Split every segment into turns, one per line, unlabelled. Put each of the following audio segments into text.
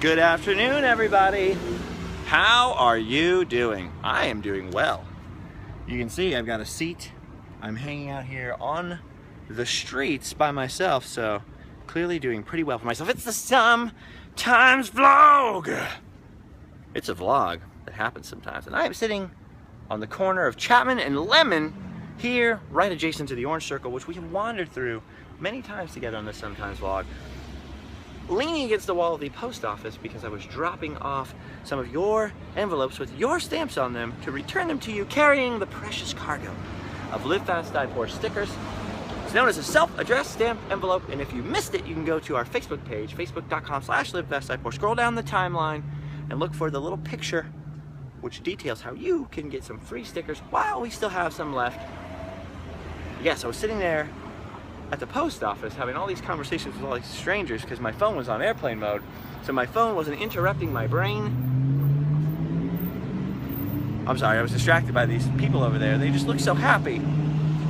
Good afternoon, everybody. How are you doing? I am doing well. You can see I've got a seat. I'm hanging out here on the streets by myself, so clearly doing pretty well for myself. It's the Sometimes Vlog. It's a vlog that happens sometimes, and I am sitting on the corner of Chapman and Lemon here, right adjacent to the Orange Circle, which we have wandered through many times together on the Sometimes Vlog, leaning against the wall of the post office because I was dropping off some of your envelopes with your stamps on them to return them to you, carrying the precious cargo of Live Fast Die Poor stickers. It's known as a self-addressed stamped envelope, and if you missed it, you can go to our Facebook page, facebook.com/livefastdiepoor. Scroll down the timeline and look for the little picture which details how you can get some free stickers while we still have some left. Yes, I was sitting there at the post office having all these conversations with all these strangers because my phone was on airplane mode, so my phone wasn't interrupting my brain. I'm sorry, I was distracted by these people over there. They just looked so happy.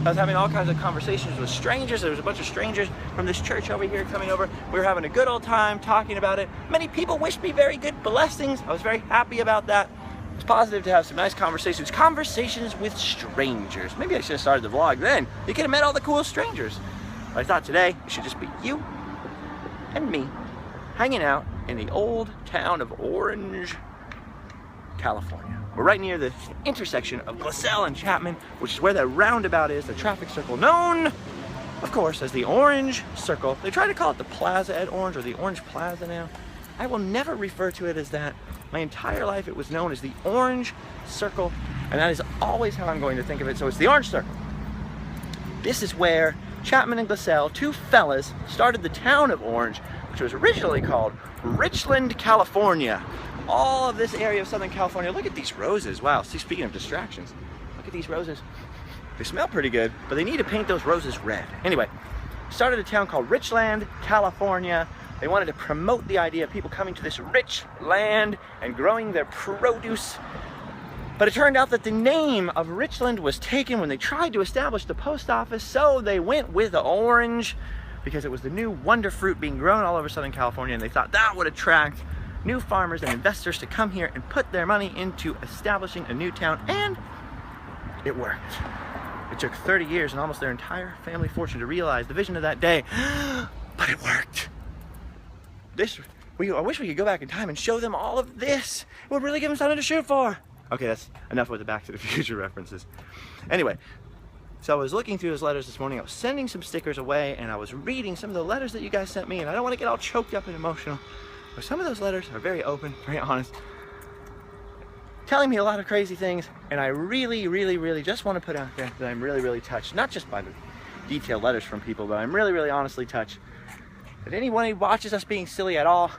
I was having all kinds of conversations with strangers. There was a bunch of strangers from this church over here coming over. We were having a good old time talking about it. Many people wished me very good blessings. I was very happy about that. It's positive to have some nice conversations with strangers. Maybe I should have started the vlog then. You could have met all the cool strangers. But I thought today it should just be you and me hanging out in the old town of Orange, California. We're right near the intersection of Glassell and Chapman, which is where the roundabout is, the traffic circle known, of course, as the Orange Circle. They try to call it the Plaza at Orange or the Orange Plaza now. I will never refer to it as that. My entire life it was known as the Orange Circle, and that is always how I'm going to think of it. So it's the Orange Circle. This is where Chapman and Glassell, two fellas, started the town of Orange, which was originally called Richland, California. All of this area of Southern California. Look at these roses. Wow, see, speaking of distractions, look at these roses. They smell pretty good, but they need to paint those roses red. Anyway, started a town called Richland, California. They wanted to promote the idea of people coming to this rich land and growing their produce. But it turned out that the name of Richland was taken when they tried to establish the post office, so they went with Orange because it was the new wonder fruit being grown all over Southern California, and they thought that would attract new farmers and investors to come here and put their money into establishing a new town, and it worked. It took 30 years and almost their entire family fortune to realize the vision of that day, but it worked. I wish we could go back in time and show them all of this. It would really give them something to shoot for. Okay, that's enough with the Back to the Future references. Anyway, so I was looking through those letters this morning. I was sending some stickers away, and I was reading some of the letters that you guys sent me, and I don't want to get all choked up and emotional, but some of those letters are very open, very honest, telling me a lot of crazy things, and I really just want to put out there that I'm really touched, not just by the detailed letters from people, but I'm really honestly touched that anyone who watches us being silly at all.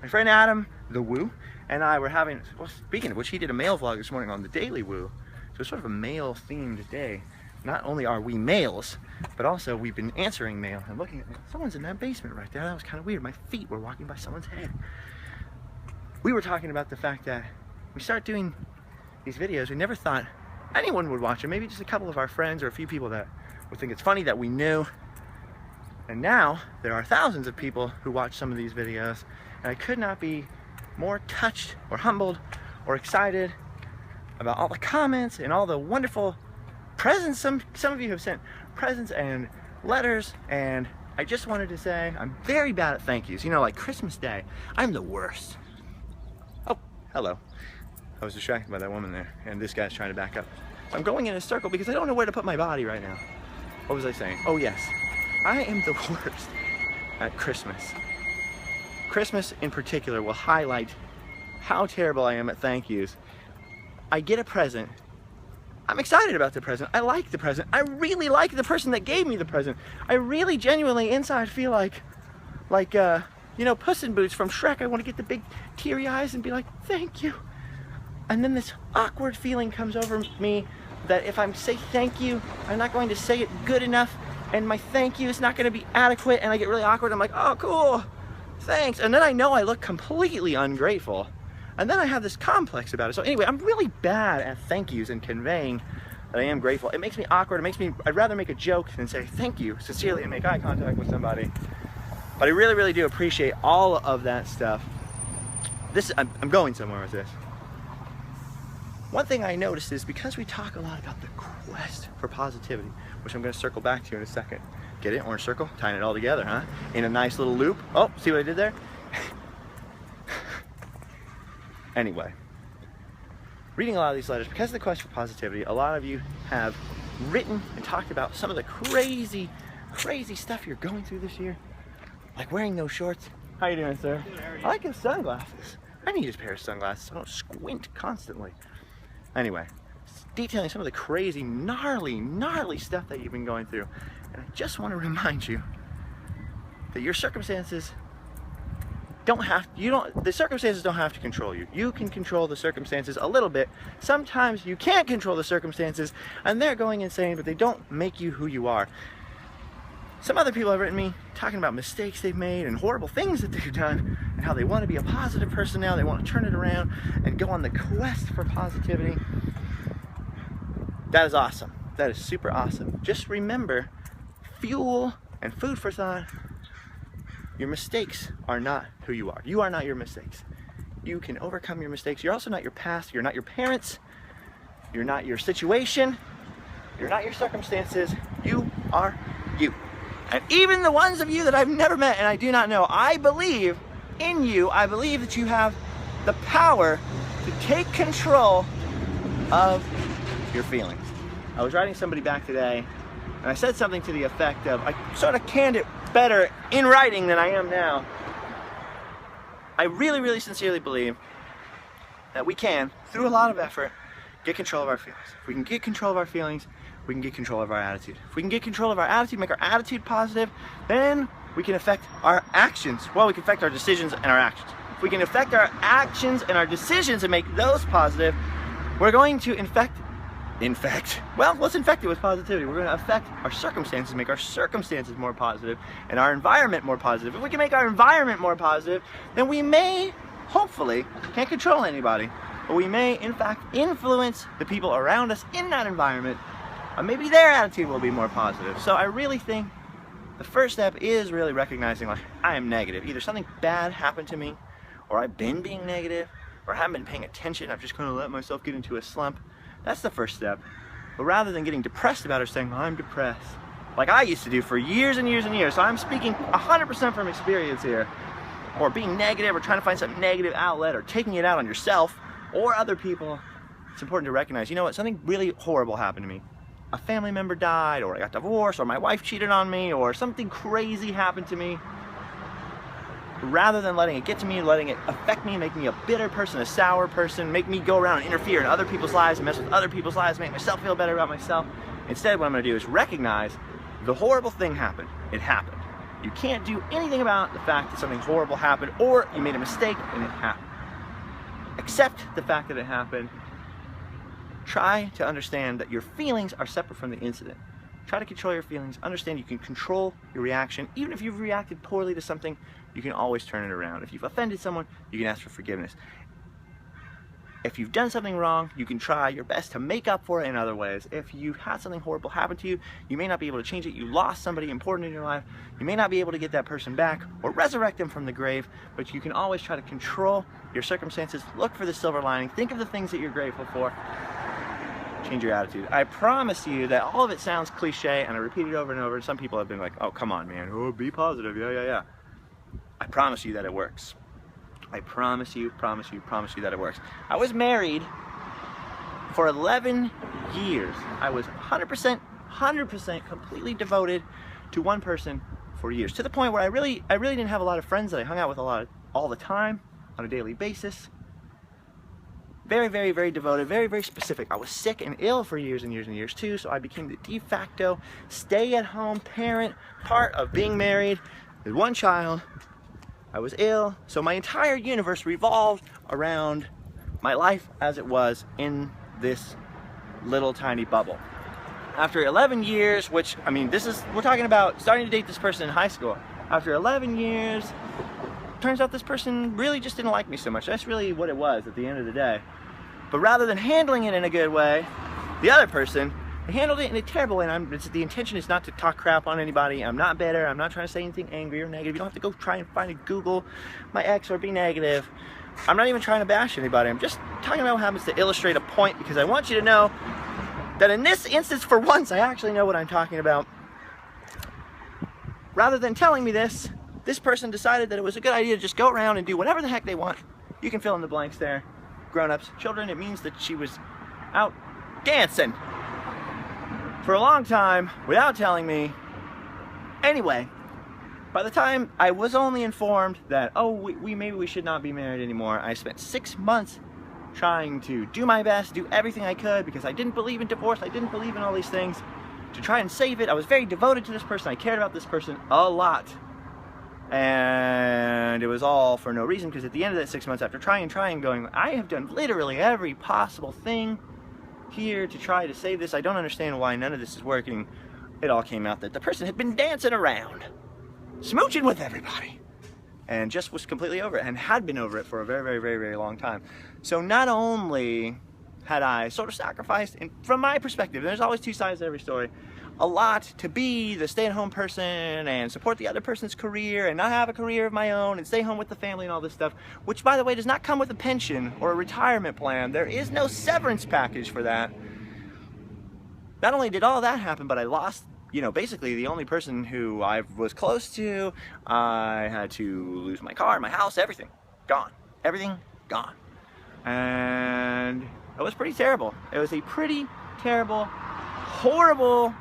My friend Adam, the Woo, and I were having, well, speaking of which, he did a mail vlog this morning on the Daily Woo. So it's sort of a mail themed day. Not only are we males, but also we've been answering mail and looking at it. Someone's in that basement right there. That was kind of weird. My feet were walking by someone's head. We were talking about the fact that we start doing these videos. We never thought anyone would watch them. Maybe just a couple of our friends or a few people that would think it's funny that we knew. And now there are thousands of people who watch some of these videos, and I could not be more touched or humbled or excited about all the comments and all the wonderful presents. Some of you have sent presents and letters, and I just wanted to say I'm very bad at thank yous. You know, like Christmas Day, I'm the worst. Oh, hello. I was distracted by that woman there, and this guy's trying to back up. So I'm going in a circle because I don't know where to put my body right now. What was I saying? Oh yes, I am the worst at Christmas. Christmas in particular will highlight how terrible I am at thank yous. I get a present. I'm excited about the present. I like the present. I really like the person that gave me the present. I really genuinely inside feel like you know, Puss in Boots from Shrek. I want to get the big teary eyes and be like, thank you. And then this awkward feeling comes over me that if I say thank you, I'm not going to say it good enough, and my thank you is not going to be adequate, and I get really awkward. I'm like, oh, cool. Thanks. And then I know I look completely ungrateful. And then I have this complex about it. So anyway, I'm really bad at thank yous and conveying that I am grateful. It makes me awkward. It makes me, I'd rather make a joke than say thank you sincerely and make eye contact with somebody. But I really do appreciate all of that stuff. I'm going somewhere with this. One thing I noticed is because we talk a lot about the quest for positivity, which I'm going to circle back to in a second. Get it? Orange circle? Tying it all together, huh? In a nice little loop. Oh, see what I did there? Anyway, reading a lot of these letters, because of the quest for positivity, a lot of you have written and talked about some of the crazy stuff you're going through this year. Like wearing those shorts. How you doing, sir?
Good, how are you?
I like his sunglasses. I need a pair of sunglasses so I don't squint constantly. Anyway, detailing some of the crazy, gnarly stuff that you've been going through. And I just want to remind you that your circumstances the circumstances don't have to control you. You can control the circumstances a little bit. Sometimes you can't control the circumstances and they're going insane, but they don't make you who you are. Some other people have written me talking about mistakes they've made and horrible things that they've done and how they want to be a positive person now. They want to turn it around and go on the quest for positivity. That is awesome. That is super awesome. Just remember, fuel and food for thought, your mistakes are not who you are. You are not your mistakes. You can overcome your mistakes. You're also not your past. You're not your parents. You're not your situation. You're not your circumstances. You are you. And even the ones of you that I've never met and I do not know, I believe in you. I believe that you have the power to take control of your feelings. I was writing somebody back today and I said something to the effect of, I sort of canned it better in writing than I am now. I really sincerely believe that we can, through a lot of effort, get control of our feelings. If we can get control of our feelings, we can get control of our attitude. If we can get control of our attitude, make our attitude positive, then we can affect our actions. Well, we can affect our decisions and our actions. If we can affect our actions and our decisions and make those positive, we're going to well, let's infect it with positivity. We're going to affect our circumstances, make our circumstances more positive, and our environment more positive. If we can make our environment more positive, then we may, hopefully, can't control anybody, but we may, in fact, influence the people around us in that environment, and maybe their attitude will be more positive. So I really think the first step is really recognizing, like, I am negative. Either something bad happened to me, or I've been being negative, or I haven't been paying attention. I've just kind of let myself get into a slump. That's the first step. But rather than getting depressed about it or saying, I'm depressed, like I used to do for years and years and years, so I'm speaking 100% from experience here, or being negative or trying to find some negative outlet or taking it out on yourself or other people, it's important to recognize, you know what, something really horrible happened to me. A family member died, or I got divorced, or my wife cheated on me, or something crazy happened to me. Rather than letting it get to me, letting it affect me, make me a bitter person, a sour person, make me go around and interfere in other people's lives and mess with other people's lives, make myself feel better about myself. Instead, what I'm going to do is recognize the horrible thing happened. It happened. You can't do anything about the fact that something horrible happened or you made a mistake and it happened. Accept the fact that it happened. Try to understand that your feelings are separate from the incident. Try to control your feelings. Understand you can control your reaction. Even if you've reacted poorly to something, you can always turn it around. If you've offended someone, you can ask for forgiveness. If you've done something wrong, you can try your best to make up for it in other ways. If you've had something horrible happen to you, you may not be able to change it. You lost somebody important in your life. You may not be able to get that person back or resurrect them from the grave, but you can always try to control your circumstances. Look for the silver lining. Think of the things that you're grateful for. Change your attitude. I promise you that all of it sounds cliche, and I repeat it over and over, and some people have been like, oh, come on, man. Oh, be positive. Yeah. I promise you that it works. I promise you that it works. I was married for 11 years. I was 100% completely devoted to one person for years, to the point where I really didn't have a lot of friends that I hung out with all the time on a daily basis. Very devoted, very specific. I was sick and ill for years and years too, so I became the de facto stay-at-home parent, part of being married with one child. I was ill, so my entire universe revolved around my life as it was in this little tiny bubble. After 11 years, which, I mean, we're talking about starting to date this person in high school. After 11 years, turns out this person really just didn't like me so much. That's really what it was at the end of the day. But rather than handling it in a good way, the other person handled it in a terrible way. And the intention is not to talk crap on anybody. I'm not bitter. I'm not trying to say anything angry or negative. You don't have to go try and find a Google my ex or be negative. I'm not even trying to bash anybody. I'm just talking about what happens to illustrate a point, because I want you to know that in this instance, for once, I actually know what I'm talking about. Rather than telling me this person decided that it was a good idea to just go around and do whatever the heck they want. You can fill in the blanks there. Grown-ups, children, it means that she was out dancing for a long time without telling me. Anyway, by the time I was only informed that, oh, maybe we should not be married anymore, I spent 6 months trying to do my best, do everything I could, because I didn't believe in divorce, I didn't believe in all these things, to try and save it. I was very devoted to this person, I cared about this person a lot. And it was all for no reason, because at the end of that 6 months, after trying, going, I have done literally every possible thing here to try to save this. I don't understand why none of this is working. It all came out that the person had been dancing around, smooching with everybody, and just was completely over it, and had been over it for a very, very, very, very long time. So not only had I sort of sacrificed, and from my perspective, there's always two sides to every story, a lot to be the stay-at-home person and support the other person's career and not have a career of my own and stay home with the family and all this stuff, which, by the way, does not come with a pension or a retirement plan. There is no severance package for that. Not only did all that happen, but I lost, you know, basically the only person who I was close to. I had to lose my car, my house, everything. Gone. Everything gone. And it was pretty terrible. It was a pretty terrible, horrible,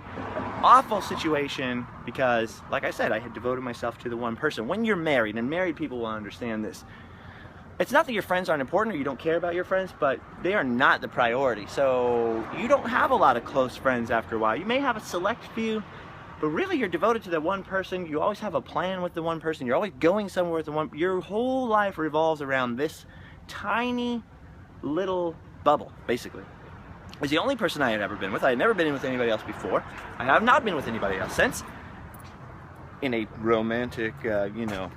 awful situation, because, like I said, I had devoted myself to the one person. When you're married, and married people will understand this, it's not that your friends aren't important or you don't care about your friends, but they are not the priority. So you don't have a lot of close friends after a while. You may have a select few, but really you're devoted to the one person. You always have a plan with the one person. You're always going somewhere with the one. Your whole life revolves around this tiny little bubble, basically. It's the only person I had ever been with. I had never been in with anybody else before. I have not been with anybody else since. In a romantic, you know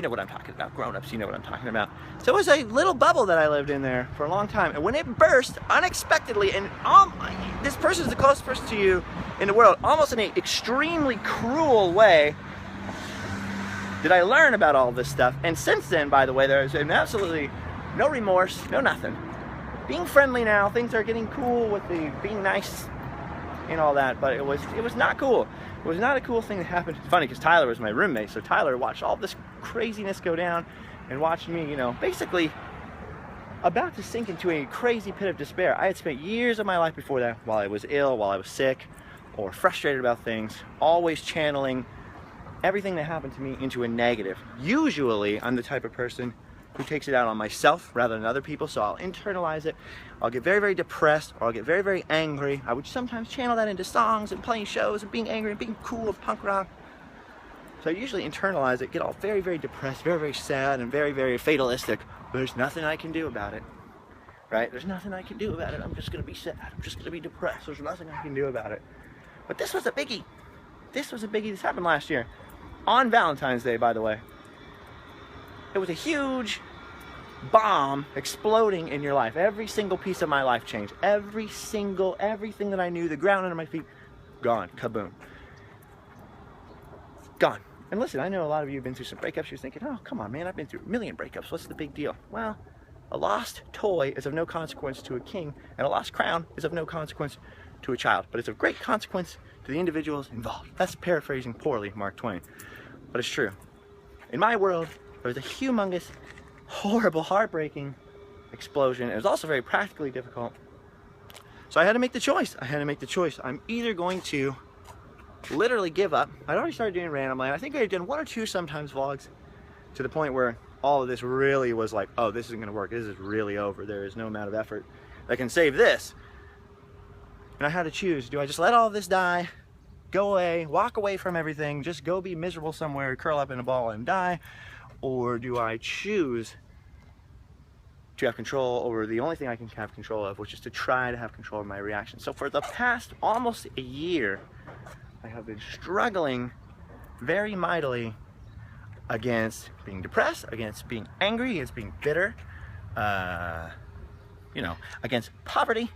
what I'm talking about. Grown-ups, you know what I'm talking about. So it was a little bubble that I lived in there for a long time. And when it burst unexpectedly, and this person is the closest person to you in the world, almost in an extremely cruel way, did I learn about all this stuff. And since then, by the way, there's been absolutely no remorse, no nothing. Being friendly now, things are getting cool with the being nice and all that, but it was not cool. It was not a cool thing that happened. It's funny because Tyler was my roommate, so Tyler watched all this craziness go down and watched me, you know, basically about to sink into a crazy pit of despair. I had spent years of my life before that, while I was ill, while I was sick, or frustrated about things, always channeling everything that happened to me into a negative. Usually, I'm the type of person who takes it out on myself rather than other people, so I'll internalize it. I'll get very, very depressed, or I'll get very, very angry. I would sometimes channel that into songs and playing shows and being angry and being cool with punk rock. So I usually internalize it, get all very, very depressed, very, very sad, and very, very fatalistic. There's nothing I can do about it, right? There's nothing I can do about it. I'm just gonna be sad. I'm just gonna be depressed. There's nothing I can do about it. But this was a biggie. This was a biggie. This happened last year. On Valentine's Day, by the way. It was a huge bomb exploding in your life. Every single piece of my life changed. Everything that I knew, the ground under my feet, gone. Kaboom. Gone. And listen, I know a lot of you have been through some breakups. You're thinking, oh, come on, man, I've been through a million breakups. What's the big deal? Well, a lost toy is of no consequence to a king, and a lost crown is of no consequence to a child. But it's of great consequence to the individuals involved. That's paraphrasing poorly Mark Twain, but it's true. In my world, there was a humongous, horrible, heartbreaking explosion. It was also very practically difficult. So I had to make the choice. I'm either going to literally give up. I'd already started doing randomly. I think I had done 1 or 2 sometimes vlogs to the point where all of this really was like, oh, this isn't going to work. This is really over. There is no amount of effort that can save this. And I had to choose. Do I just let all of this die, go away, walk away from everything, just go be miserable somewhere, curl up in a ball and die? Or do I choose to have control over the only thing I can have control of, which is to try to have control of my reaction? So for the past almost a year, I have been struggling very mightily against being depressed, against being angry, against being bitter, you know, against poverty,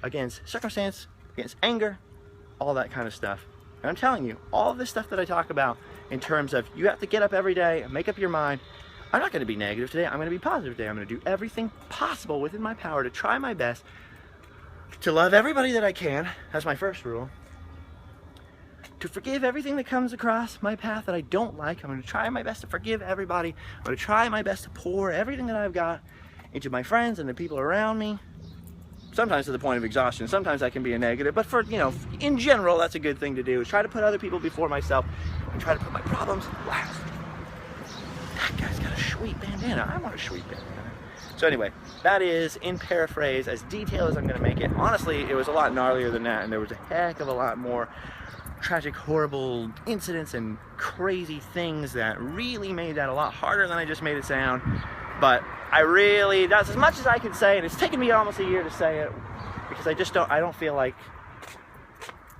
against circumstance, against anger, all that kind of stuff. And I'm telling you, all of this stuff that I talk about in terms of you have to get up every day and make up your mind, I'm not going to be negative today. I'm going to be positive today. I'm going to do everything possible within my power to try my best to love everybody that I can. That's my first rule. To forgive everything that comes across my path that I don't like. I'm going to try my best to forgive everybody. I'm going to try my best to pour everything that I've got into my friends and the people around me. Sometimes to the point of exhaustion. Sometimes that can be a negative, but for, you know, in general, that's a good thing to do, is try to put other people before myself and try to put my problems last. That guy's got a sweet bandana. I want a sweet bandana. So anyway, that is, in paraphrase, as detailed as I'm going to make it. Honestly, it was a lot gnarlier than that, and there was a heck of a lot more tragic, horrible incidents and crazy things that really made that a lot harder than I just made it sound. But that's as much as I can say, and it's taken me almost a year to say it, because I don't feel like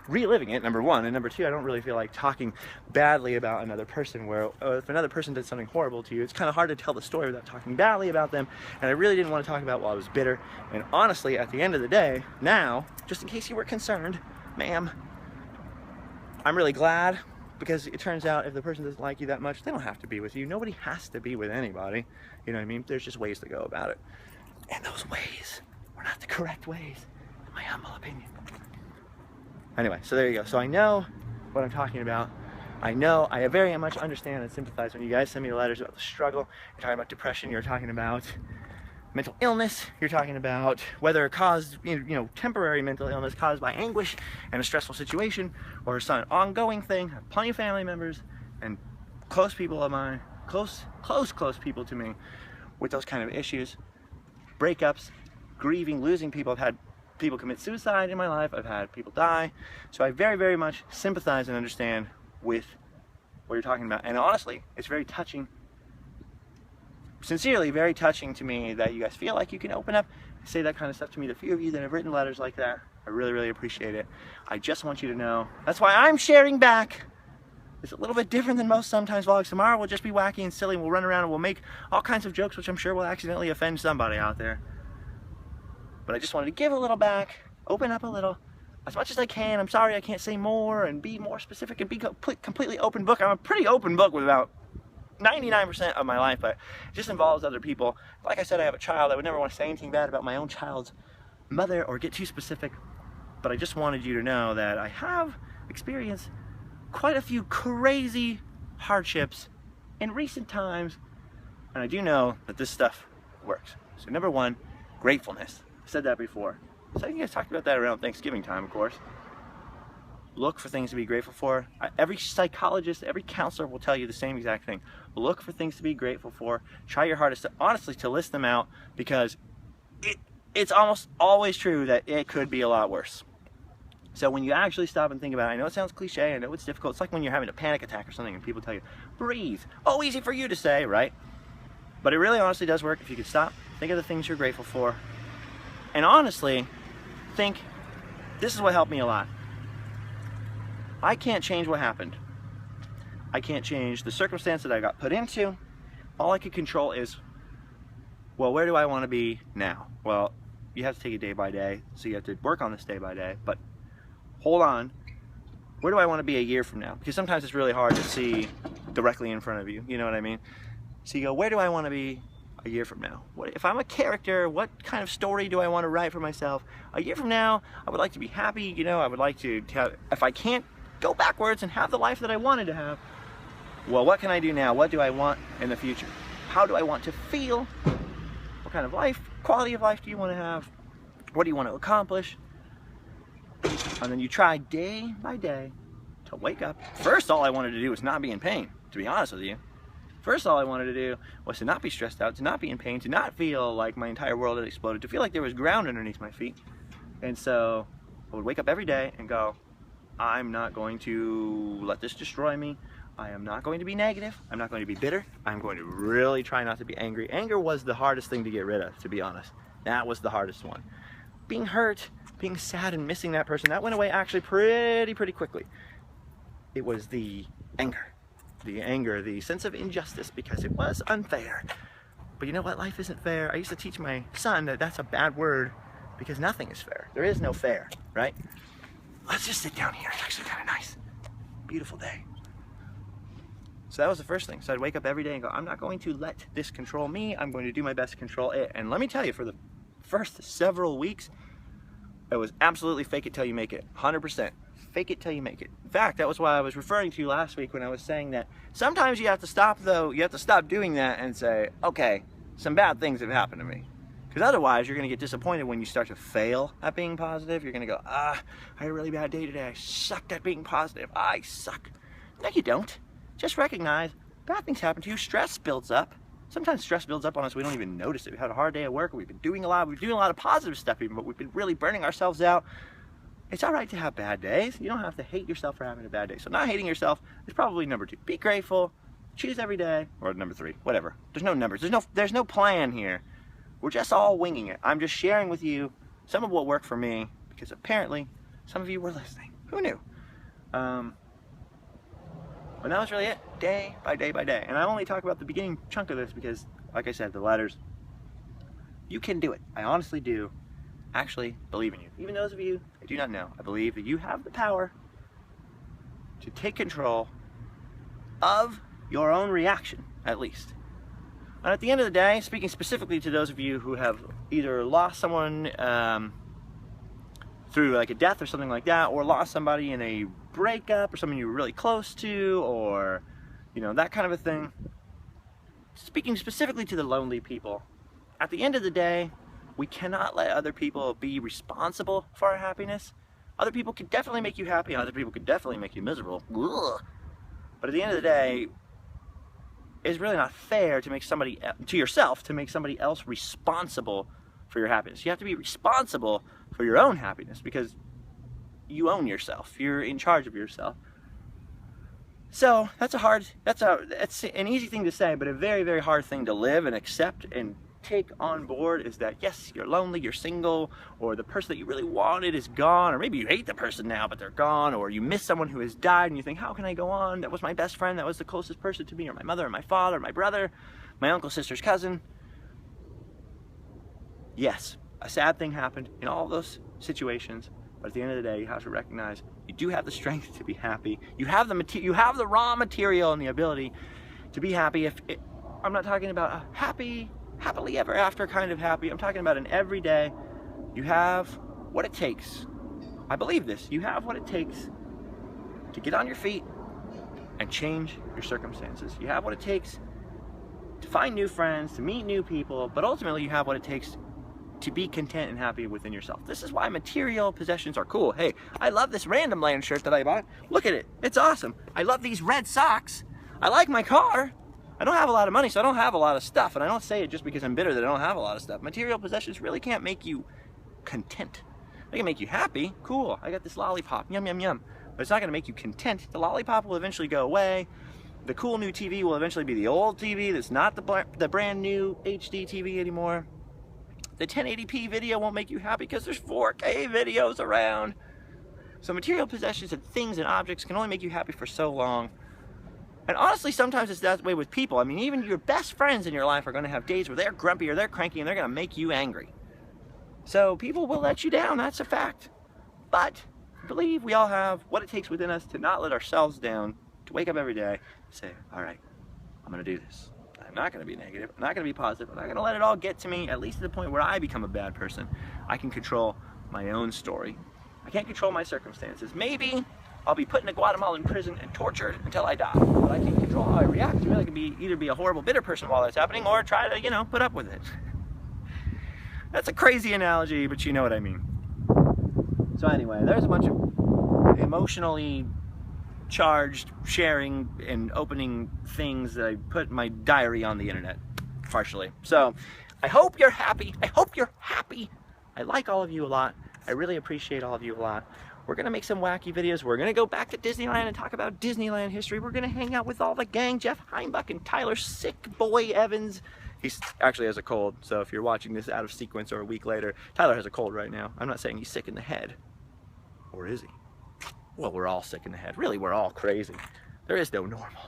reliving it, number one, and number two, I don't really feel like talking badly about another person, where if another person did something horrible to you, it's kind of hard to tell the story without talking badly about them, and I really didn't want to talk about while I was bitter. And honestly, at the end of the day, now, just in case you were concerned, ma'am, I'm really glad, because it turns out if the person doesn't like you that much, they don't have to be with you. Nobody has to be with anybody. You know what I mean? There's just ways to go about it. And those ways were not the correct ways, in my humble opinion. Anyway, so there you go. So I know what I'm talking about. I know, I very much understand and sympathize when you guys send me letters about the struggle. You're talking about depression, you're talking about mental illness, you're talking about whether it caused, temporary mental illness caused by anguish and a stressful situation, or some ongoing thing. I have plenty of family members and close people of mine, close people to me with those kind of issues. Breakups, grieving, losing people. I've had people commit suicide in my life. I've had people die. So I very, very much sympathize and understand with what you're talking about. And honestly, it's very touching, sincerely very touching to me that you guys feel like you can open up and say that kind of stuff to me. The few of you that have written letters like that, I really, really appreciate it. I just want you to know, that's why I'm sharing back. It's a little bit different than most sometimes vlogs. Tomorrow will just be wacky and silly. We'll run around and we'll make all kinds of jokes, which I'm sure will accidentally offend somebody out there. But I just wanted to give a little back, open up a little, as much as I can. I'm sorry I can't say more and be more specific and be completely open book. I'm a pretty open book with about 99% of my life, but it just involves other people. Like I said, I have a child. I would never want to say anything bad about my own child's mother or get too specific, but I just wanted you to know that I have experienced quite a few crazy hardships in recent times, and I do know that this stuff works. So number one, gratefulness. I said that before. So you guys talked about that around Thanksgiving time, of course. Look for things to be grateful for. Every psychologist, every counselor will tell you the same exact thing. Look for things to be grateful for. Try your hardest to, honestly, to list them out, because it's almost always true that it could be a lot worse. So when you actually stop and think about it, I know it sounds cliche, I know it's difficult. It's like when you're having a panic attack or something and people tell you, breathe. Oh, easy for you to say, right? But it really honestly does work if you could stop, think of the things you're grateful for, and honestly, think, this is what helped me a lot. I can't change what happened. I can't change the circumstance that I got put into. All I can control is, well, where do I want to be now? Well, you have to take it day by day, so you have to work on this day by day, but hold on, where do I want to be a year from now? Because sometimes it's really hard to see directly in front of you, you know what I mean? So you go, where do I want to be a year from now? If I'm a character, what kind of story do I want to write for myself? A year from now, I would like to be happy, I would like to have, if I can't go backwards and have the life that I wanted to have, well, what can I do now? What do I want in the future? How do I want to feel? What kind of life, quality of life do you want to have? What do you want to accomplish? And then you try day by day to wake up. First, all I wanted to do was not be in pain, to be honest with you. First, all I wanted to do was to not be stressed out, to not be in pain, to not feel like my entire world had exploded, to feel like there was ground underneath my feet. And so I would wake up every day and go, I'm not going to let this destroy me. I am not going to be negative. I'm not going to be bitter. I'm going to really try not to be angry. Anger was the hardest thing to get rid of, to be honest. That was the hardest one. Being hurt, being sad and missing that person, that went away actually pretty quickly. It was the anger, the sense of injustice, because it was unfair. But you know what? Life isn't fair. I used to teach my son that that's a bad word, because nothing is fair. There is no fair, right? Let's just sit down here. It's actually kind of nice. Beautiful day. So that was the first thing. So I'd wake up every day and go, I'm not going to let this control me. I'm going to do my best to control it. And let me tell you, for the first several weeks, it was absolutely fake it till you make it. 100%. Fake it till you make it. In fact, that was why I was referring to last week when I was saying that sometimes you have to stop, though. You have to stop doing that and say, okay, some bad things have happened to me. Because otherwise, you're going to get disappointed when you start to fail at being positive. You're going to go, I had a really bad day today. I sucked at being positive. I suck. No, you don't. Just recognize bad things happen to you. Stress builds up. Sometimes stress builds up on us. We don't even notice it. We had a hard day at work. We've been doing a lot. We're doing a lot of positive stuff even, but we've been really burning ourselves out. It's all right to have bad days. You don't have to hate yourself for having a bad day. So not hating yourself is probably number 2. Be grateful. Choose every day. Or number 3. Whatever. There's no numbers. There's no plan here. We're just all winging it. I'm just sharing with you some of what worked for me because apparently some of you were listening. Who knew? But that was really it, day by day by day. And I only talk about the beginning chunk of this because, like I said, the letters, you can do it. I honestly do actually believe in you. Even those of you I do not know, I believe that you have the power to take control of your own reaction, at least. And at the end of the day, speaking specifically to those of you who have either lost someone through like a death or something like that, or lost somebody in a breakup or someone you were really close to, or that kind of a thing. Speaking specifically to the lonely people, at the end of the day, we cannot let other people be responsible for our happiness. Other people could definitely make you happy, other people could definitely make you miserable. Ugh. But at the end of the day, it's really not fair to make somebody else responsible for your happiness. You have to be responsible for your own happiness because you own yourself. You're in charge of yourself. So that's an easy thing to say, but a very, very hard thing to live and accept and take on board is that, yes, you're lonely, you're single, or the person that you really wanted is gone, or maybe you hate the person now, but they're gone, or you miss someone who has died and you think, how can I go on? That was my best friend, that was the closest person to me, or my mother, or my father, or my brother, my uncle, sister's cousin. Yes, a sad thing happened in all those situations, but at the end of the day, you have to recognize you do have the strength to be happy. You have the raw material and the ability to be happy. I'm not talking about a happily ever after kind of happy. I'm talking about an everyday. You have what it takes. I believe this. You have what it takes to get on your feet and change your circumstances. You have what it takes to find new friends, to meet new people, but ultimately you have what it takes to be content and happy within yourself. This is why material possessions are cool. Hey, I love this Random Land shirt that I bought. Look at it. It's awesome. I love these red socks. I like my car. I don't have a lot of money, so I don't have a lot of stuff. And I don't say it just because I'm bitter that I don't have a lot of stuff. Material possessions really can't make you content. They can make you happy. Cool. I got this lollipop. Yum, yum, yum. But it's not going to make you content. The lollipop will eventually go away. The cool new TV will eventually be the old TV that's not the brand new HD TV anymore. The 1080p video won't make you happy because there's 4K videos around. So material possessions and things and objects can only make you happy for so long. And honestly, sometimes it's that way with people. I mean, even your best friends in your life are going to have days where they're grumpy or they're cranky and they're going to make you angry. So people will let you down, that's a fact. But I believe we all have what it takes within us to not let ourselves down, to wake up every day and say, all right, I'm going to do this. I'm not going to be negative. I'm not going to be positive. I'm not going to let it all get to me, at least to the point where I become a bad person. I can control my own story. I can't control my circumstances. Maybe I'll be put in a Guatemalan prison and tortured until I die. But I can control how I react to it. I can either be a horrible, bitter person while that's happening or try to, put up with it. That's a crazy analogy, but you know what I mean. So anyway, there's a bunch of emotionally charged sharing and opening things that I put in my diary on the internet, partially. So I hope you're happy. I hope you're happy. I like all of you a lot. I really appreciate all of you a lot. We're going to make some wacky videos. We're going to go back to Disneyland and talk about Disneyland history. We're going to hang out with all the gang, Jeff Heimbach and Tyler Sick Boy Evans. He actually has a cold, so if you're watching this out of sequence or a week later, Tyler has a cold right now. I'm not saying he's sick in the head. Or is he? Well, we're all sick in the head. Really, we're all crazy. There is no normal.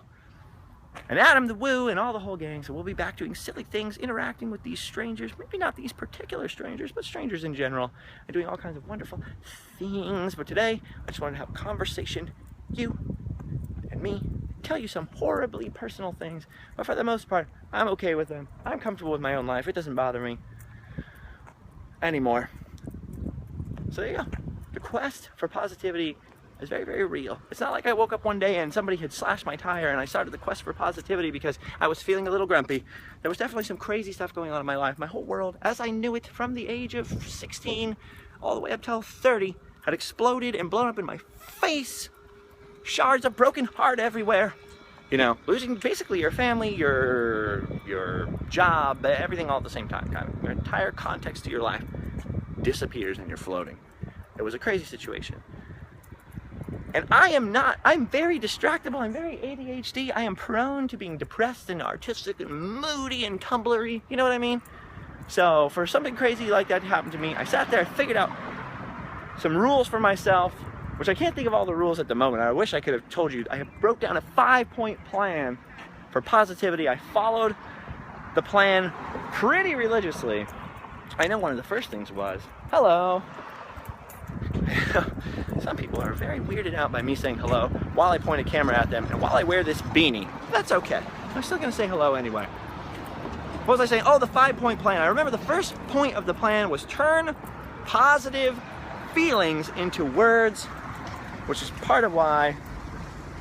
And Adam the Woo and all the whole gang, so we'll be back doing silly things, interacting with these strangers, maybe not these particular strangers, but strangers in general, and doing all kinds of wonderful things. But today, I just wanted to have a conversation, you and me, tell you some horribly personal things, but for the most part, I'm okay with them. I'm comfortable with my own life. It doesn't bother me anymore. So there you go. The quest for positivity is very, very real. It's not like I woke up one day and somebody had slashed my tire and I started the quest for positivity because I was feeling a little grumpy. There was definitely some crazy stuff going on in my life. My whole world, as I knew it from the age of 16 all the way up till 30, had exploded and blown up in my face. Shards of broken heart everywhere. You know, losing basically your family, your job, everything all at the same time. Kind of your entire context to your life disappears and you're floating. It was a crazy situation. And I'm very distractible, I'm very ADHD, I am prone to being depressed and artistic and moody and tumblery, you know what I mean? So for something crazy like that to happen to me, I sat there, I figured out some rules for myself, which I can't think of all the rules at the moment. I wish I could have told you. I broke down a 5-point plan for positivity. I followed the plan pretty religiously. I know one of the first things was, hello. Some people are very weirded out by me saying hello while I point a camera at them and while I wear this beanie. That's okay. I'm still gonna say hello anyway. What was I saying? Oh, the 5-point plan. I remember the first point of the plan was turn positive feelings into words, which is part of why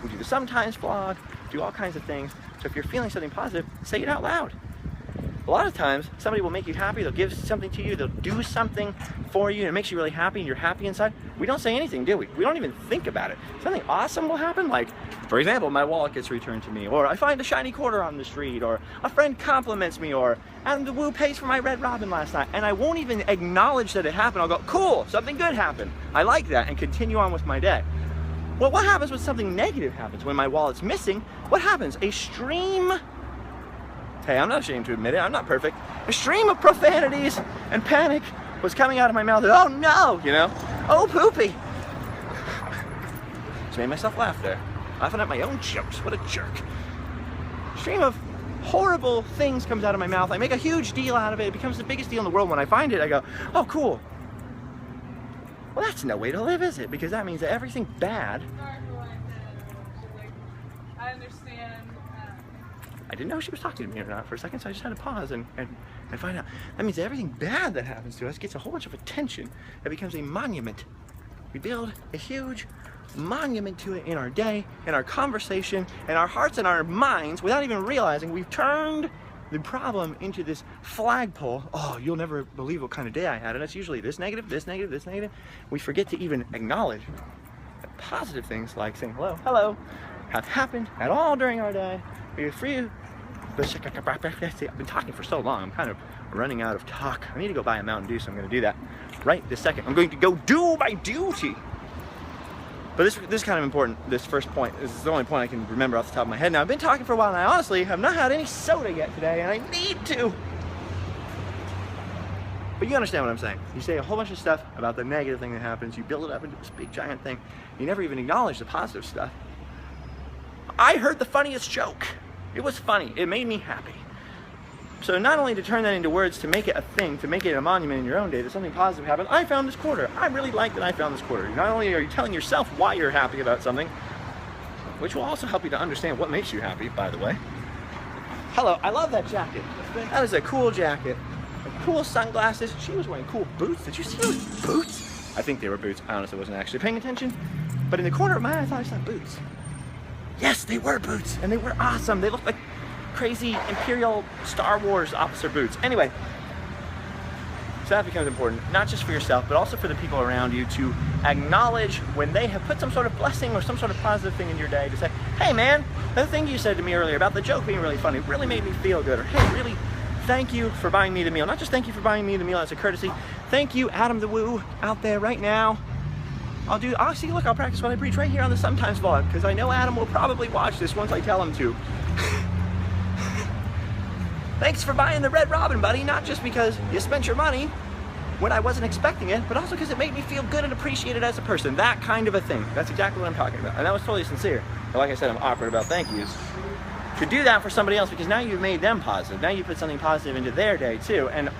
we do the sometimes vlog, do all kinds of things. So if you're feeling something positive, say it out loud. A lot of times, somebody will make you happy, they'll give something to you, they'll do something for you, and it makes you really happy, and you're happy inside. We don't say anything, do we? We don't even think about it. Something awesome will happen, like, for example, my wallet gets returned to me, or I find a shiny quarter on the street, or a friend compliments me, or Adam the Woo pays for my Red Robin last night, and I won't even acknowledge that it happened. I'll go, cool, something good happened. I like that, and continue on with my day. Well, what happens when something negative happens? When my wallet's missing, what happens? A stream, hey, I'm not ashamed to admit it, I'm not perfect. A stream of profanities and panic was coming out of my mouth. Oh no, you know? Oh poopy. Just made myself laugh there. Laughing at my own jokes, what a jerk. Stream of horrible things comes out of my mouth. I make a huge deal out of it. It becomes the biggest deal in the world. When I find it, I go, oh cool. Well, that's no way to live, is it? Because that means that everything bad.
Sorry for what I said. I understand.
I didn't know if she was talking to me or not for a second, so I just had to pause and find out. That means that everything bad that happens to us gets a whole bunch of attention. It becomes a monument. We build a huge monument to it in our day, in our conversation, in our hearts and our minds, without even realizing we've turned the problem into this flagpole. Oh, you'll never believe what kind of day I had, and it's usually this negative, this negative, this negative. We forget to even acknowledge that positive things like saying hello, have happened at all during our day. We're free. I've been talking for so long, I'm kind of running out of talk. I need to go buy a Mountain Dew, so I'm going to do that right this second. I'm going to go do my duty. But this is kind of important, this first point. This is the only point I can remember off the top of my head. Now, I've been talking for a while, and I honestly have not had any soda yet today, and I need to. But you understand what I'm saying. You say a whole bunch of stuff about the negative thing that happens. You build it up into this big, giant thing. You never even acknowledge the positive stuff. I heard the funniest joke. It was funny. It made me happy. So not only to turn that into words, to make it a thing, to make it a monument in your own day, that something positive happened. I found this quarter. I really like that I found this quarter. Not only are you telling yourself why you're happy about something, which will also help you to understand what makes you happy, by the way. Hello, I love that jacket. That is a cool jacket. Cool sunglasses. She was wearing cool boots. Did you see those boots? I think they were boots. I honestly wasn't actually paying attention. But in the corner of my eye, I thought I saw boots. Yes, they were boots, and they were awesome. They looked like crazy Imperial Star Wars officer boots. Anyway, so that becomes important, not just for yourself, but also for the people around you, to acknowledge when they have put some sort of blessing or some sort of positive thing in your day, to say, hey man, that thing you said to me earlier about the joke being really funny really made me feel good, or hey, really, thank you for buying me the meal. Not just thank you for buying me the meal as a courtesy, thank you, Adam the Woo, out there right now. I'll practice what I preach right here on the Sometimes vlog, because I know Adam will probably watch this once I tell him to. Thanks for buying the Red Robin, buddy, not just because you spent your money when I wasn't expecting it, but also because it made me feel good and appreciated as a person. That kind of a thing. That's exactly what I'm talking about. And that was totally sincere. But like I said, I'm awkward about thank yous. To do that for somebody else, because now you've made them positive. Now you put something positive into their day too. And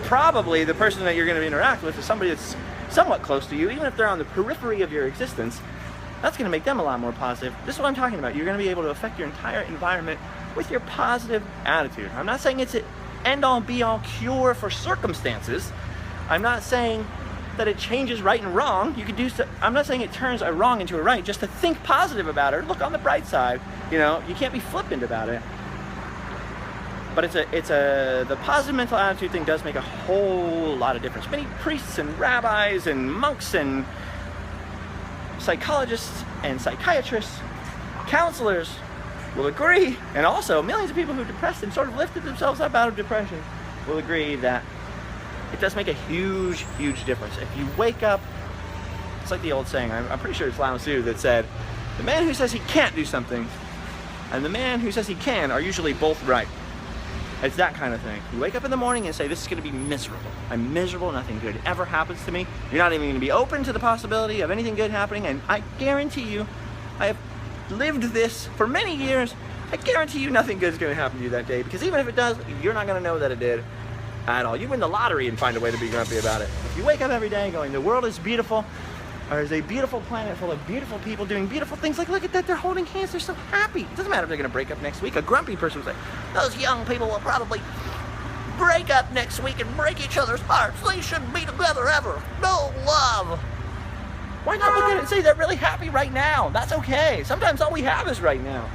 probably the person that you're going to interact with is somebody that's somewhat close to you, even if they're on the periphery of your existence. That's going to make them a lot more positive. This is what I'm talking about. You're going to be able to affect your entire environment with your positive attitude. I'm not saying it's an end-all be-all cure for circumstances. I'm not saying that it changes right and wrong. You could do so. I'm not saying it turns a wrong into a right. Just to think positive about it. Look on the bright side. You know, you can't be flippant about it. But the positive mental attitude thing does make a whole lot of difference. Many priests and rabbis and monks and psychologists and psychiatrists, counselors will agree, and also millions of people who are depressed and sort of lifted themselves up out of depression will agree that it does make a huge, huge difference. If you wake up, it's like the old saying, I'm pretty sure it's Lao Tzu that said, the man who says he can't do something and the man who says he can are usually both right. It's that kind of thing. You wake up in the morning and say, this is going to be miserable. I'm miserable, nothing good ever happens to me. You're not even going to be open to the possibility of anything good happening, and I guarantee you, I have lived this for many years, I guarantee you nothing good is going to happen to you that day, because even if it does, you're not going to know that it did at all. You win the lottery and find a way to be grumpy about it. If you wake up every day going, the world is beautiful, there's a beautiful planet full of beautiful people doing beautiful things. Like, look at that, they're holding hands, they're so happy. It doesn't matter if they're gonna break up next week. A grumpy person will say, those young people will probably break up next week and break each other's hearts. They shouldn't be together ever. No love. Why not look at it and say they're really happy right now? That's okay. Sometimes all we have is right now.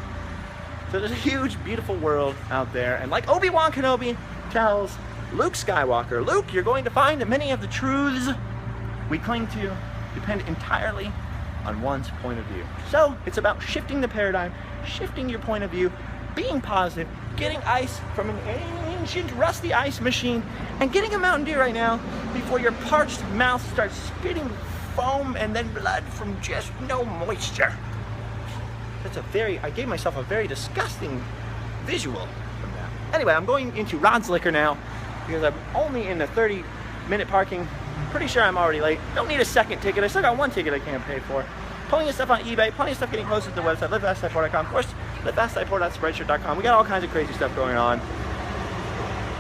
So there's a huge, beautiful world out there. And like Obi-Wan Kenobi tells Luke Skywalker, Luke, you're going to find that many of the truths we cling to depend entirely on one's point of view. So it's about shifting the paradigm, shifting your point of view, being positive, getting ice from an ancient rusty ice machine, and getting a Mountain Dew right now before your parched mouth starts spitting foam and then blood from just no moisture. I gave myself a very disgusting visual from that. Anyway, I'm going into Rod's Liquor now because I'm only in the 30-minute parking. Pretty sure I'm already late. Don't need a second ticket. I still got one ticket I can't pay for. Plenty of stuff on eBay. Plenty of stuff getting posted to the website, livefasttyport.com. Of course, livefasttyport.spreadshirt.com. We got all kinds of crazy stuff going on.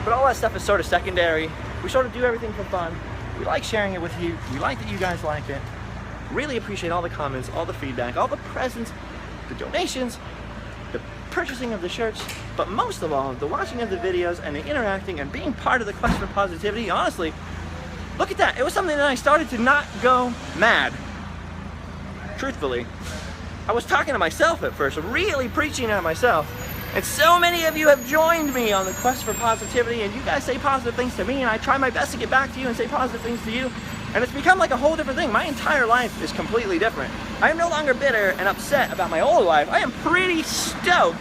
But all that stuff is sort of secondary. We sort of do everything for fun. We like sharing it with you. We like that you guys like it. Really appreciate all the comments, all the feedback, all the presents, the donations, the purchasing of the shirts, but most of all, the watching of the videos and the interacting and being part of the quest for positivity. Honestly, look at that. It was something that I started to not go mad. Truthfully, I was talking to myself at first, really preaching at myself. And so many of you have joined me on the quest for positivity, and you guys say positive things to me, and I try my best to get back to you and say positive things to you. And it's become like a whole different thing. My entire life is completely different. I am no longer bitter and upset about my old life. I am pretty stoked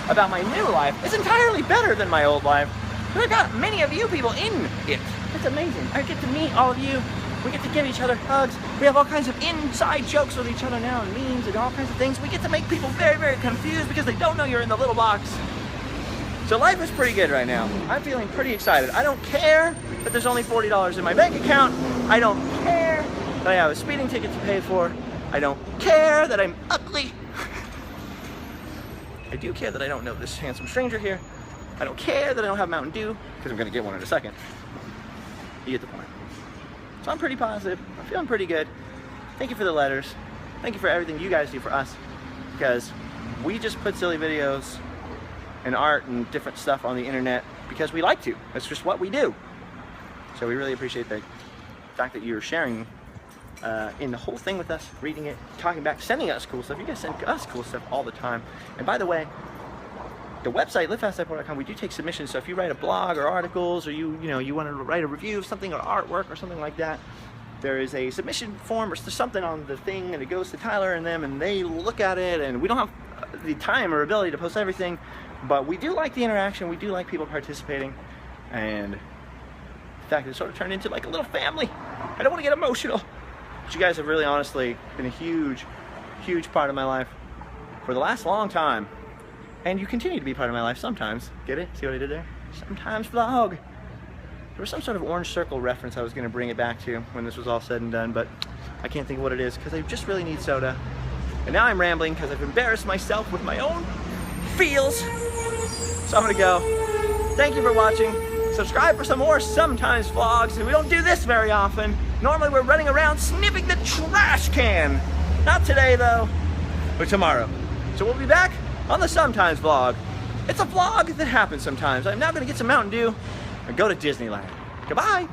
about my new life. It's entirely better than my old life. I've got many of you people in it. It's amazing. I get to meet all of you. We get to give each other hugs. We have all kinds of inside jokes with each other now, and memes and all kinds of things. We get to make people very, very confused because they don't know you're in the little box. So life is pretty good right now. I'm feeling pretty excited. I don't care that there's only $40 in my bank account. I don't care that I have a speeding ticket to pay for. I don't care that I'm ugly. I do care that I don't know this handsome stranger here. I don't care that I don't have Mountain Dew, because I'm going to get one in a second. You get the point. So I'm pretty positive. I'm feeling pretty good. Thank you for the letters. Thank you for everything you guys do for us, because we just put silly videos and art and different stuff on the internet because we like to. That's just what we do. So we really appreciate the fact that you're sharing in the whole thing with us, reading it, talking back, sending us cool stuff. You guys send us cool stuff all the time. And by the way, the website, livefasttyport.com, we do take submissions. So if you write a blog or articles, or you want to write a review of something or artwork or something like that, there is a submission form or something on the thing, and it goes to Tyler and them, and they look at it. And we don't have the time or ability to post everything, but we do like the interaction. We do like people participating, and the fact that it sort of turned into like a little family. I don't want to get emotional, but you guys have really honestly been a huge, huge part of my life for the last long time. And you continue to be part of my life sometimes. Get it? See what I did there? Sometimes vlog. There was some sort of orange circle reference I was going to bring it back to when this was all said and done, but I can't think of what it is because I just really need soda. And now I'm rambling because I've embarrassed myself with my own feels. So I'm going to go. Thank you for watching. Subscribe for some more Sometimes vlogs. We don't do this very often. Normally we're running around sniffing the trash can. Not today though, but tomorrow. So we'll be back on the Sometimes vlog. It's a vlog that happens sometimes. I'm now gonna get some Mountain Dew and go to Disneyland. Goodbye.